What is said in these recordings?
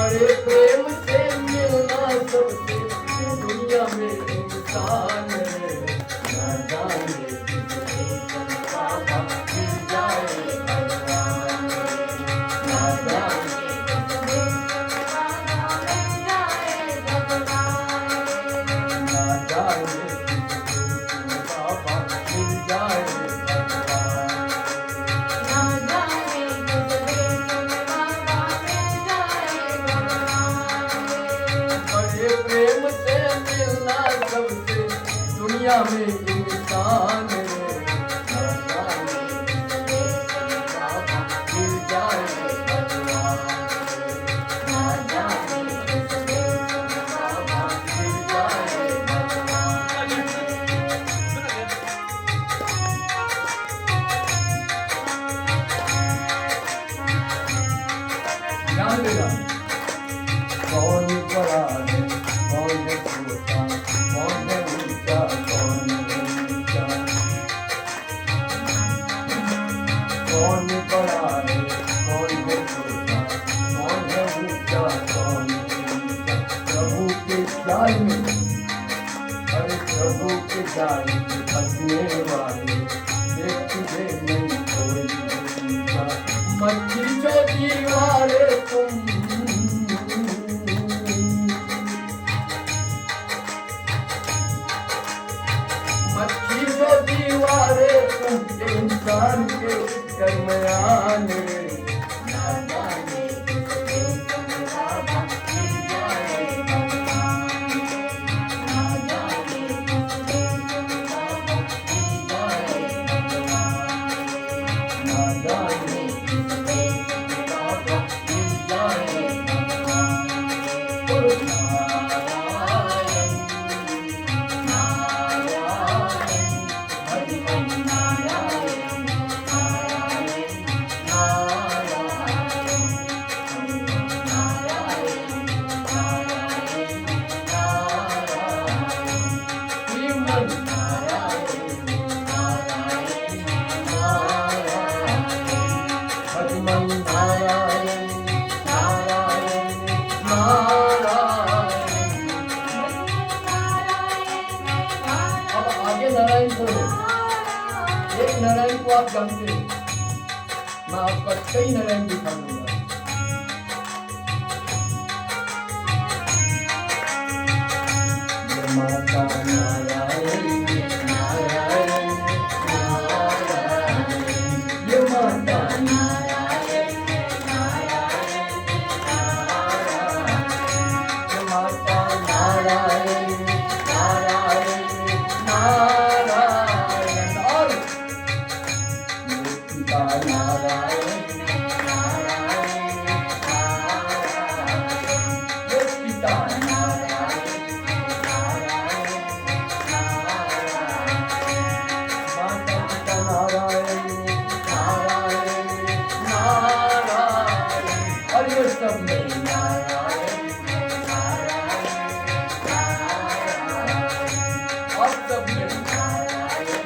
बड़े प्रेम से मिलना सबसे दुनिया में इंसान है। ना जाने कितने बाबा मिल जाए भगवान, ना जाने कितने बाबा मिल जाए भगवान, ना जाने कितने बाबा मिल जाए भगवान, ना जाने कितने बाबा मिल जाए भगवान। बड़े प्रेम से मिलना सबसे दुनिया में इंसान है। ना जाने कितने बाबा मिल जाए भगवान, ना जाने कितने बाबा मिल जाए भगवान। ध्यान देना, कौन बड़ा है कौन है छोटा, कौन है ऊंचा कौन है नीचा, कौन बड़ा है कौन है छोटा, कौन है ऊंचा कौन है नीचा। प्रभु के जाल में, अरे प्रभु के जाल में फंसने वाले देख तुझे नहीं कोई नीचा। मच्छी जो दीवारे तुम, मच्छी जो दीवारे तुम इंसान के दरमियान। ना जाने कितने बाबा मिल जाए भगवान, ना जाने कितने बाबा मिल जाए भगवान, ना जाने कितने बाबा मिल जाए भगवान। बोलो नारायण नारायण हरि नारायण नारायण नारायण हरि नारायण नारायण नारायण श्रीमन नारायण नारायण नारायण हरिमन नारायण नारायण नारायण। अब आगे नारायण बोलो। एक नारायण को आप जानते हैं, मैं आपका कई नारायण दिखाऊंगा। माता नारायण नारायण नारायण, ये माता नारायण नारायण नारायण, ये माता नारायण नारायण नारायण, और ये पिता नारायण नारायण नारायण, ये पिता नारायण नारायण नारायण, माता पिता नारायण नारायण नारायण, और ये सब में नारायण नारायण नारायण, और सब में नारायण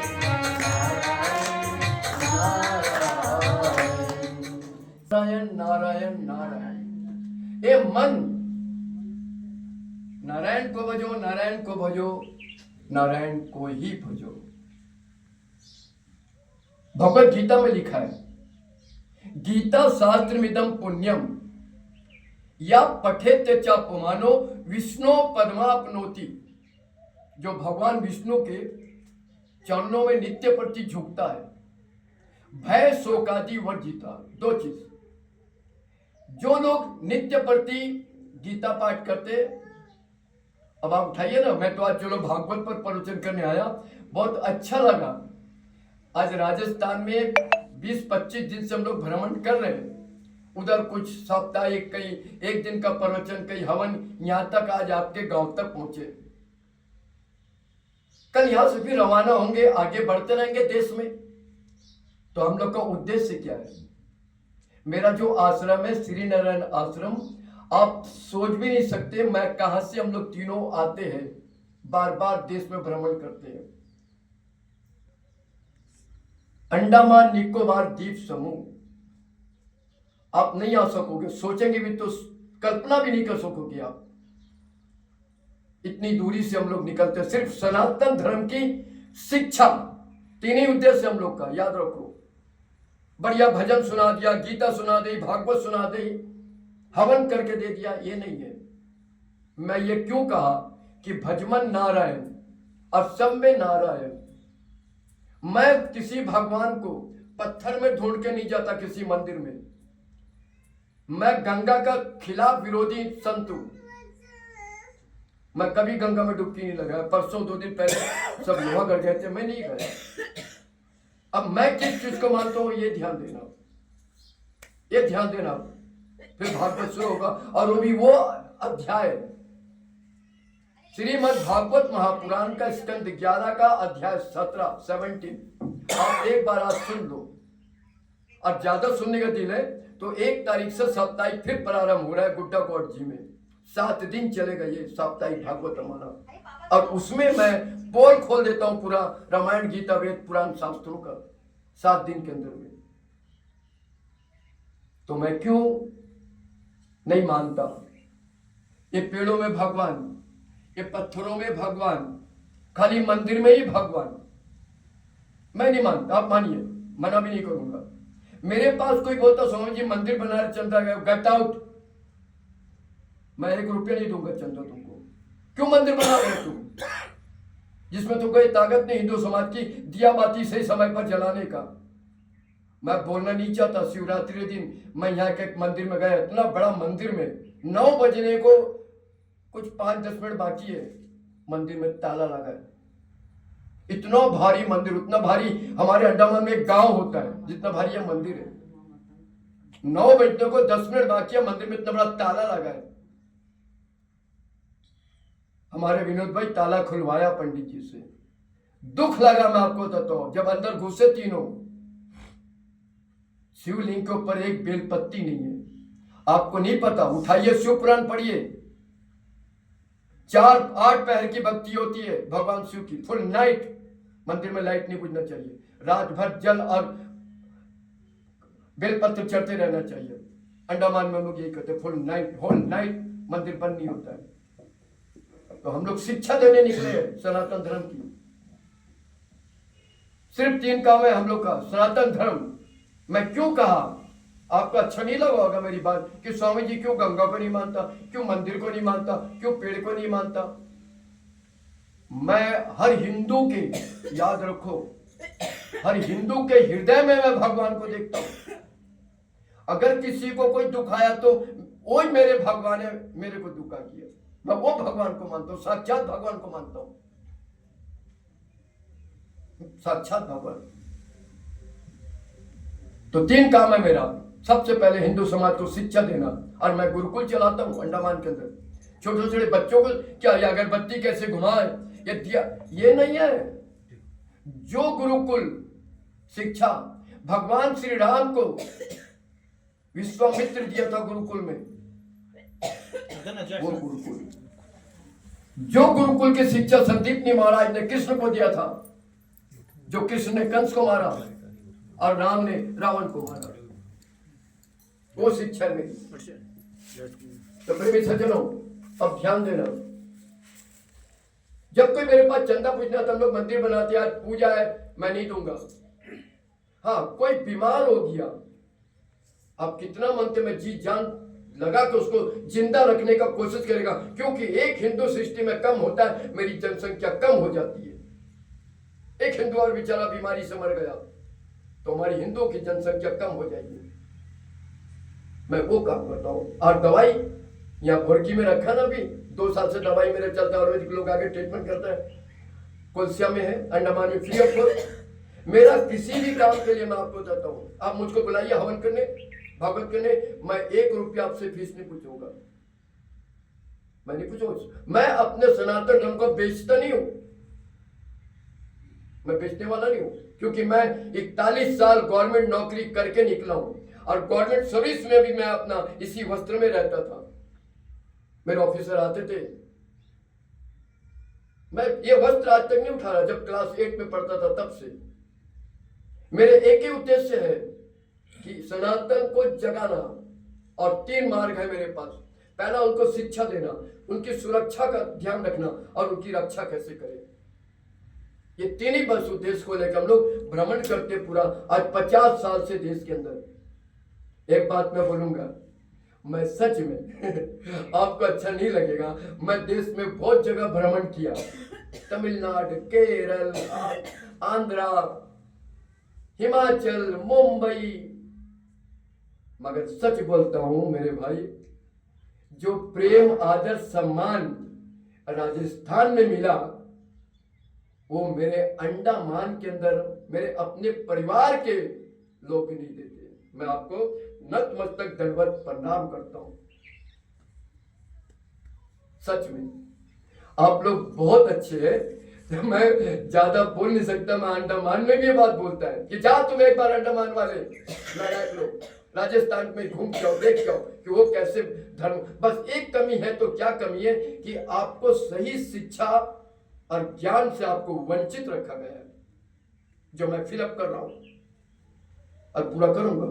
नारायण नारायण नारायण नारायण। ए मन, नारायण को भजो नारायण को भजो नारायण को ही भजो। भगवत गीता में लिखा है, गीता शास्त्रमिदं पुण्यम या पठेत च पुमानो विष्णु पद्माप्नोति। जो भगवान विष्णु के चरणों में नित्य प्रति झुकता है, भय शोकादि वर्जिता। दो चीज, जो लोग नित्य प्रति गीता पाठ करते, अब आप उठाइए ना, मैं तो आज चलो भागवत पर प्रवचन करने आया, बहुत अच्छा लगा। आज राजस्थान में 20-25 दिन से हम लोग भ्रमण कर रहे हैं, उधर कुछ साप्ताहिक, कहीं एक दिन का प्रवचन, कहीं हवन, यहां तक आज आपके गांव तक पहुंचे। कल यहां से फिर रवाना होंगे, आगे बढ़ते रहेंगे देश में। तो हम लोग का उद्देश्य क्या है? मेरा जो आश्रम है श्री नारायण आश्रम, आप सोच भी नहीं सकते मैं कहां से हम लोग तीनों आते हैं, बार बार देश में भ्रमण करते हैं। अंडमान निकोबार द्वीप समूह, आप नहीं आ सकोगे, सोचेंगे भी तो कल्पना भी नहीं कर सकोगे आप। इतनी दूरी से हम लोग निकलते, सिर्फ सनातन धर्म की शिक्षा, तीन ही उद्देश्य हम लोग का, याद रखो। बढ़िया भजन सुना दिया, गीता सुना दी, भागवत सुना दी, हवन करके दे दिया, ये नहीं है। मैं ये क्यों कहा कि भजमन नारायण और सब में नारायण। मैं किसी भगवान को पत्थर में ढूंढ के नहीं जाता, किसी मंदिर में। मैं गंगा का खिलाफ विरोधी संत हूं। मैं कभी गंगा में डुबकी नहीं लगाया। परसों 2 दिन पहले सब लोहा कर गए थे, मैं नहीं गया। अब मैं किस चीज को मानता हूं ये ध्यान देना, ये ध्यान देना। फिर भागवत शुरू होगा, और वो भी वो अध्याय श्रीमद् भागवत महापुराण का स्कंद 11 का अध्याय 17 आप एक बार आज सुन लो। और ज्यादा सुनने का दिल है तो 1 तारीख से साप्ताहिक फिर प्रारंभ हो रहा है गुड्डा कोट जी में। 7 दिन चलेगा ये साप्ताहिक भागवत रामायण, और उसमें मैं पोल खोल देता हूं पूरा रामायण गीता वेद पुराण शास्त्रों का 7 दिन के अंदर में। तो मैं क्यों नहीं मानता ये पेड़ों में भगवान, ये पत्थरों में भगवान, खाली मंदिर में ही भगवान? मैं नहीं मानता, आप मानिए, मना भी नहीं करूंगा। मेरे पास कोई बोलता स्वामी जी मंदिर बना रहे, चंदा गेट आउट, मैं 1 रुपया नहीं दूंगा चंदा तुमको। क्यों मंदिर बना रहे हो तुम, जिसमें तुमको ये ताकत नहीं हिंदू समाज की दिया बाती सही समय पर जलाने का? मैं बोलना नहीं चाहता। शिवरात्रि दिन मैं यहाँ के एक मंदिर में गया, इतना बड़ा मंदिर में 9 बजने को कुछ 5-10 मिनट बाकी है, मंदिर में ताला लगा है। इतना भारी मंदिर, उतना भारी हमारे अंडमान में एक गांव होता है जितना भारी यह मंदिर है। 9 बजने को 10 मिनट बाकी है, मंदिर में इतना बड़ा ताला लगा है। हमारे विनोद भाई ताला खुलवाया पंडित जी से। दुख लगा, मैं आपको बताता हूं। जब अंदर घुसे तीनों, शिवलिंग के ऊपर एक बेलपत्ती नहीं है। आपको नहीं पता, उठाइए शिव पुराण पढ़िए। 4-8 पहर की भक्ति होती है भगवान शिव की, फुल नाइट। मंदिर में लाइट नहीं बुझना चाहिए, रात भर जल और बेलपत्र चढ़ते रहना चाहिए। अंडमान में हम लोग यही करते, फुल नाइट, होल नाइट मंदिर बंद नहीं होता है। तो हम लोग शिक्षा देने निकले हैं सनातन धर्म की। सिर्फ 3 काम है हम लोग का, सनातन धर्म। मैं क्यों कहा, आपको अच्छा नहीं लगा होगा मेरी बात कि स्वामी जी क्यों गंगा को नहीं मानता, क्यों मंदिर को नहीं मानता, क्यों पेड़ को नहीं मानता। मैं हर हिंदू के, याद रखो, हर हिंदू के हृदय में मैं भगवान को देखता हूं। अगर किसी को कोई दुख आया तो वही मेरे भगवान ने मेरे को दुखा किया, मैं वो भगवान को मानता हूं, साक्षात भगवान को मानता हूं, साक्षात भगवान। तो 3 काम है मेरा। सबसे पहले हिंदू समाज को शिक्षा देना, और मैं गुरुकुल चलाता हूं अंडमान के अंदर। छोटे छोटे बच्चों को क्या ये अगरबत्ती कैसे घुमाए, ये दिया, ये नहीं है। जो गुरुकुल शिक्षा भगवान श्री राम को विश्वामित्र दिया था गुरुकुल में, वो गुरुकुल, जो गुरुकुल की शिक्षा संदीपनी महाराज ने कृष्ण को दिया था, जो कृष्ण ने कंस को मारा और राम ने रावण को मारा, वो शिक्षा मेरी। तो प्रेमी सज्जनों, अब ध्यान देना। जब कोई मेरे पास चंदा पूछना था, हम लोग मंदिर बनाते हैं, आज पूजा है, मैं नहीं दूंगा। हाँ, कोई बीमार हो गया, आप कितना मानते, मैं जी जान लगा के उसको जिंदा रखने का कोशिश करेगा, क्योंकि एक हिंदू सृष्टि में कम होता है, मेरी जनसंख्या कम हो जाती है। एक हिंदू और बेचारा बीमारी से मर गया तो हमारी हिंदुओं की जनसंख्या कम हो जाएगी। मैं वो काम करता हूँ। और दवाई यहाँ भुरकी में रखा ना, भी 2 साल से दवाई मेरे चलता है, आयुर्वेदिक लोग आगे ट्रीटमेंट करता है। कोलसिया में है, अंडमान में फ्री ऑफ कॉस्ट। मेरा किसी भी काम के लिए मैं आपको बताता हूँ, आप मुझको बुलाइए हवन करने, भागवत करने, मैं 1 रुपया आपसे फीस नहीं पूछूंगा। मैं नहीं पूछूंगा। मैं अपने सनातन धर्म को बेचता नहीं हूं, मैं बेचने वाला नहीं हूं, क्योंकि मैं 41 साल गवर्नमेंट नौकरी करके निकला हूं, और गवर्नमेंट सर्विस में भी मैं अपना इसी वस्त्र में रहता था। मेरे ऑफिसर आते थे, मैं ये वस्त्र आज तक नहीं उठा रहा, जब क्लास 8 में पढ़ता था तब से। मेरे एक ही उद्देश्य है कि सनातन को जगाना, और 3 मार्ग है मेरे पास। पहला उनको शिक्षा देना, उनकी सुरक्षा का ध्यान रखना और उनकी रक्षा कैसे करें। ये तीन ही बस उद्देश्य को लेकर हम लोग भ्रमण करते पूरा आज 50 साल से देश के अंदर। एक बात मैं बोलूंगा, मैं सच में आपको अच्छा नहीं लगेगा, मैं देश में बहुत जगह भ्रमण किया, तमिलनाडु, केरल, आंध्रा, हिमाचल, मुंबई, मगर सच बोलता हूं मेरे भाई, जो प्रेम, आदर, सम्मान राजस्थान में मिला वो मेरे अंडमान के अंदर मेरे अपने परिवार के लोग भी नहीं देते। मैं आपको नतमस्तक दंडवत प्रणाम करता हूं। सच में आप लोग बहुत अच्छे हैं। मैं ज्यादा बोल नहीं सकता, मैं अंडमान में भी ये बात बोलता है कि जा तुम एक बार अंडमान वाले लड़ाई लो, राजस्थान में घूम के आओ, देख के आओ कि वो कैसे धर्म। बस एक कमी है, तो क्या कमी है कि आपको सही शिक्षा और ज्ञान से आपको वंचित रखा गया है, जो मैं फिलअप कर रहा हूं और पूरा करूंगा।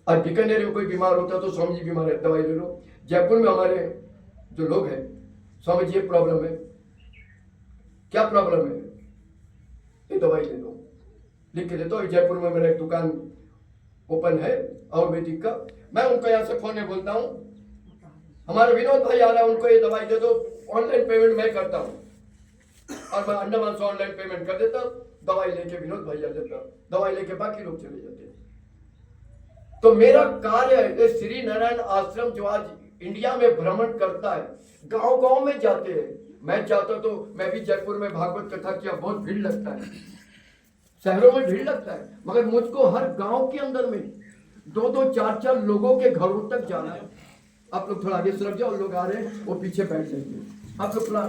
और बीकानेर में कोई बीमार होता तो स्वामी जी बीमार है, दवाई ले लो। जयपुर में हमारे जो लोग हैं, स्वामी जी ये प्रॉब्लम है, क्या प्रॉब्लम है, ये दवाई ले लो, लिख के देता हूँ। जयपुर में मेरा एक दुकान ओपन है आयुर्वेदिक का, मैं उनको यहाँ से फोन में बोलता हूँ, हमारे विनोद भाई आ रहा है, उनको ये दवाई दे दो, ऑनलाइन पेमेंट मैं करता हूँ और मैं अंडमान से ऑनलाइन पेमेंट कर देता हूँ। दवाई लेके विनोद भाई आ जाता, दवाई लेके बाकी लोग चले जाते हैं। तो मेरा कार्य है, श्री नारायण आश्रम जो आज इंडिया में भ्रमण करता है, गांव गांव में जाते हैं। मैं चाहता तो मैं भी जयपुर में भागवत कथा किया, बहुत भीड़ लगता है, शहरों में भीड़ लगता है, मगर मुझको हर गांव के अंदर में 2-2, 4-4 लोगों के घरों तक जाना है। आप लोग थोड़ा आगे सरक जाओ, लोग आ रहे हैं वो पीछे बैठ जाएंगे, आप लोग थोड़ा